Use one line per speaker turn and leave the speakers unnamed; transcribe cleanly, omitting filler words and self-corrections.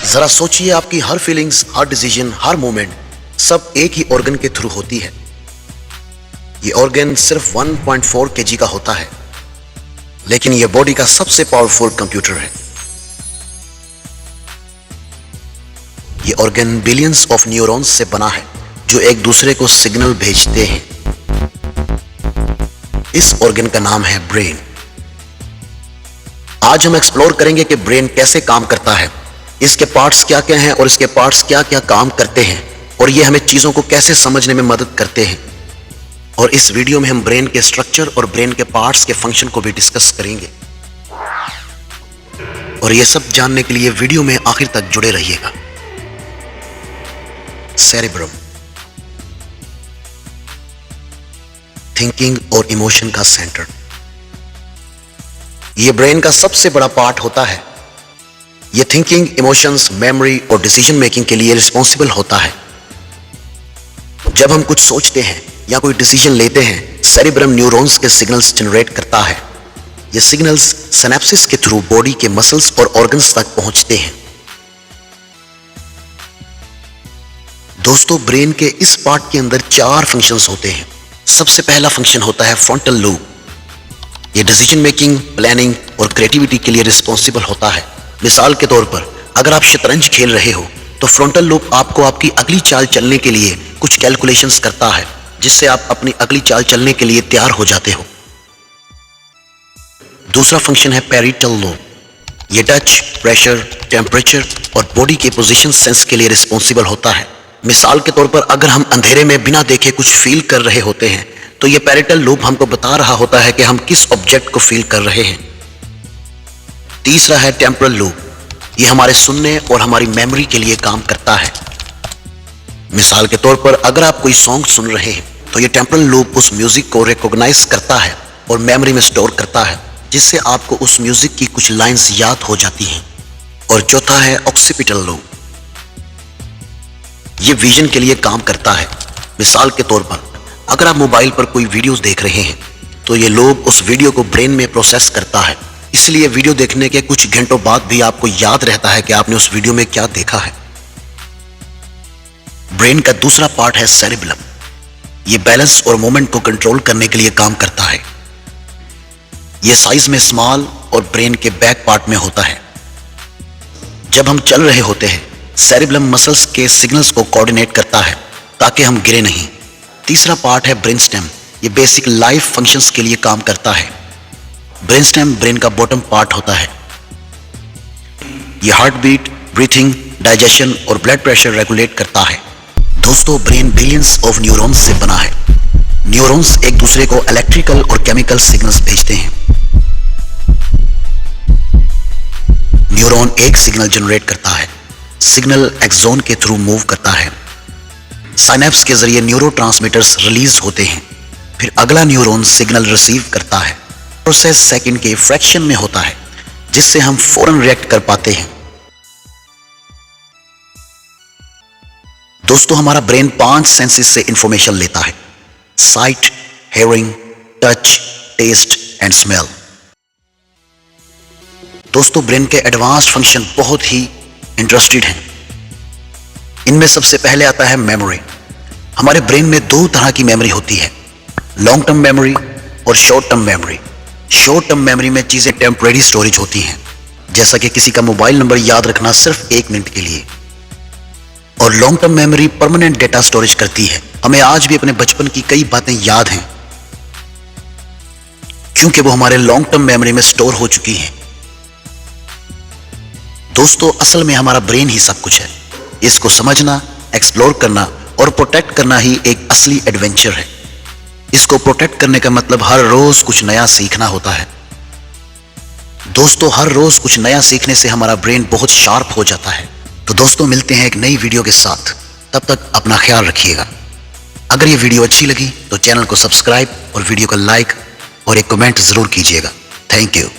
जरा सोचिए, आपकी हर फीलिंग्स, हर डिसीजन, हर मोमेंट सब एक ही ऑर्गन के थ्रू होती है। ये ऑर्गन सिर्फ 1.4 kg का होता है, लेकिन ये बॉडी का सबसे पावरफुल कंप्यूटर है। ये ऑर्गन बिलियंस ऑफ न्यूरॉन्स से बना है जो एक दूसरे को सिग्नल भेजते हैं। इस ऑर्गन का नाम है ब्रेन। आज हम एक्सप्लोर करेंगे कि ब्रेन कैसे काम करता है, इसके पार्ट्स क्या क्या हैं और इसके पार्ट्स क्या क्या काम करते हैं, और ये हमें चीजों को कैसे समझने में मदद करते हैं। और इस वीडियो में हम ब्रेन के स्ट्रक्चर और ब्रेन के पार्ट्स के फंक्शन को भी डिस्कस करेंगे। और ये सब जानने के लिए वीडियो में आखिर तक जुड़े रहिएगा। सेरेब्रम, थिंकिंग और इमोशन का सेंटर। यह ब्रेन का सबसे बड़ा पार्ट होता है। यह थिंकिंग, इमोशंस, मेमोरी और डिसीजन मेकिंग के लिए रिस्पॉन्सिबल होता है। जब हम कुछ सोचते हैं या कोई डिसीजन लेते हैं, सेरेब्रम न्यूरॉन्स के सिग्नल्स जनरेट करता है। ये सिग्नल्स सिनेप्सिस के थ्रू बॉडी के मसल्स और ऑर्गन्स तक पहुंचते हैं। दोस्तों, ब्रेन के इस पार्ट के अंदर 4 फंक्शंस होते हैं। सबसे पहला फंक्शन होता है फ्रंटल लोब। ये डिसीजन मेकिंग, प्लानिंग और क्रिएटिविटी के लिए रिस्पॉन्सिबल होता है। मिसाल के तौर पर, अगर आप शतरंज खेल रहे हो तो फ्रंटल लोब आपको आपकी अगली चाल चलने के लिए कुछ कैलकुलेशंस करता है, जिससे आप अपनी अगली चाल चलने के लिए तैयार हो जाते हो। दूसरा फंक्शन है पैरिटल लोब। ये टच, प्रेशर, टेम्परेचर और बॉडी के पोजीशन सेंस के लिए रिस्पॉन्सिबल होता है। मिसाल के तौर पर, अगर हम अंधेरे में बिना देखे कुछ फील कर रहे होते हैं तो ये पैरिटल लोब हमको बता रहा होता है कि हम किस ऑब्जेक्ट को फील कर रहे हैं। तीसरा है टेम्पोरल लोब। ये हमारे सुनने और हमारी मेमोरी के लिए काम करता है। मिसाल के तौर पर, अगर आप कोई सॉन्ग सुन रहे हैं तो ये टेम्पोरल लोब उस म्यूजिक को रिकॉग्नाइज करता है और मेमोरी में स्टोर करता है, जिससे आपको उस म्यूजिक की कुछ लाइंस याद हो जाती हैं। और चौथा है ऑक्सीपिटल लोब। ये विजन के लिए काम करता है। मिसाल के तौर पर, अगर आप मोबाइल पर कोई वीडियोस देख रहे हैं तो ये लोब उस वीडियो को ब्रेन में प्रोसेस करता है, इसलिए वीडियो देखने के कुछ घंटों बाद भी आपको याद रहता है कि आपने उस वीडियो में क्या देखा है। ब्रेन का दूसरा पार्ट है सेरेब्रम। ये बैलेंस और मोमेंट को कंट्रोल करने के लिए काम करता है। ये साइज में स्मॉल और ब्रेन के बैक पार्ट में होता है। जब हम चल रहे होते हैं, सेरेब्रम मसल्स के सिग्नल्स को कोऑर्डिनेट करता है ताकि हम गिरे नहीं। तीसरा पार्ट है ब्रेनस्टेम। ये बेसिक लाइफ फंक्शंस के लिए काम करता है। ब्रेनस्टेम ब्रेन का बॉटम पार्ट होता है। ये हार्ट बीट, ब्रीथिंग, डाइजेशन और ब्लड प्रेशर रेगुलेट करता है। दोस्तों, ब्रेन बिलियंस ऑफ न्यूरॉन्स से बना है। न्यूरॉन्स एक दूसरे को इलेक्ट्रिकल और केमिकल सिग्नल्स भेजते हैं। न्यूरॉन एक सिग्नल जनरेट करता है। सिग्नल एक्सोन के थ्रू मूव करता है। साइनेप्स के जरिए न्यूरोट्रांसमीटर्स रिलीज होते हैं। फिर अगला न्यूरॉन सिग्नल रिसीव करता है। प्रोसेस सेकंड के फ्रैक्शन में होता है, जिससे हम फौरन रिएक्ट कर पाते हैं। दोस्तों, हमारा ब्रेन 5 सेंसेस से इंफॉर्मेशन लेता है: sight, hearing, touch, taste and smell. दोस्तों, ब्रेन के एडवांस्ड फंक्शन बहुत ही इंटरेस्टेड हैं। इनमें सबसे पहले आता है मेमोरी। हमारे ब्रेन में 2 तरह की मेमोरी होती है: लॉन्ग टर्म मेमोरी और short term memory. Short term memory में चीजें टेम्परेरी स्टोरेज होती हैं, जैसा कि किसी का मोबाइल नंबर याद रखना सिर्फ 1 मिनट के लिए। और long term memory permanent data storage करती है। हमें आज भी अपने बचपन की कई बातें याद हैं, क्योंकि वो हमारे लॉन्ग टर्म मेमोरी में स्टोर हो चुकी हैं। दोस्तों, असल में हमारा ब्रेन ही सब कुछ है। इसको समझना, एक्सप्लोर करना और प्रोटेक्ट करना ही एक असली एडवेंचर है। इसको प्रोटेक्ट करने का मतलब हर रोज कुछ नया सीखना होता है। दोस्तों, हर रोज कुछ नया सीखने से हमारा ब्रेन बहुत शार्प हो जाता है। तो दोस्तों, मिलते हैं एक नई वीडियो के साथ। तब तक अपना ख्याल रखिएगा। अगर ये वीडियो अच्छी लगी तो चैनल को सब्सक्राइब और वीडियो को लाइक और एक कमेंट जरूर कीजिएगा। Thank you.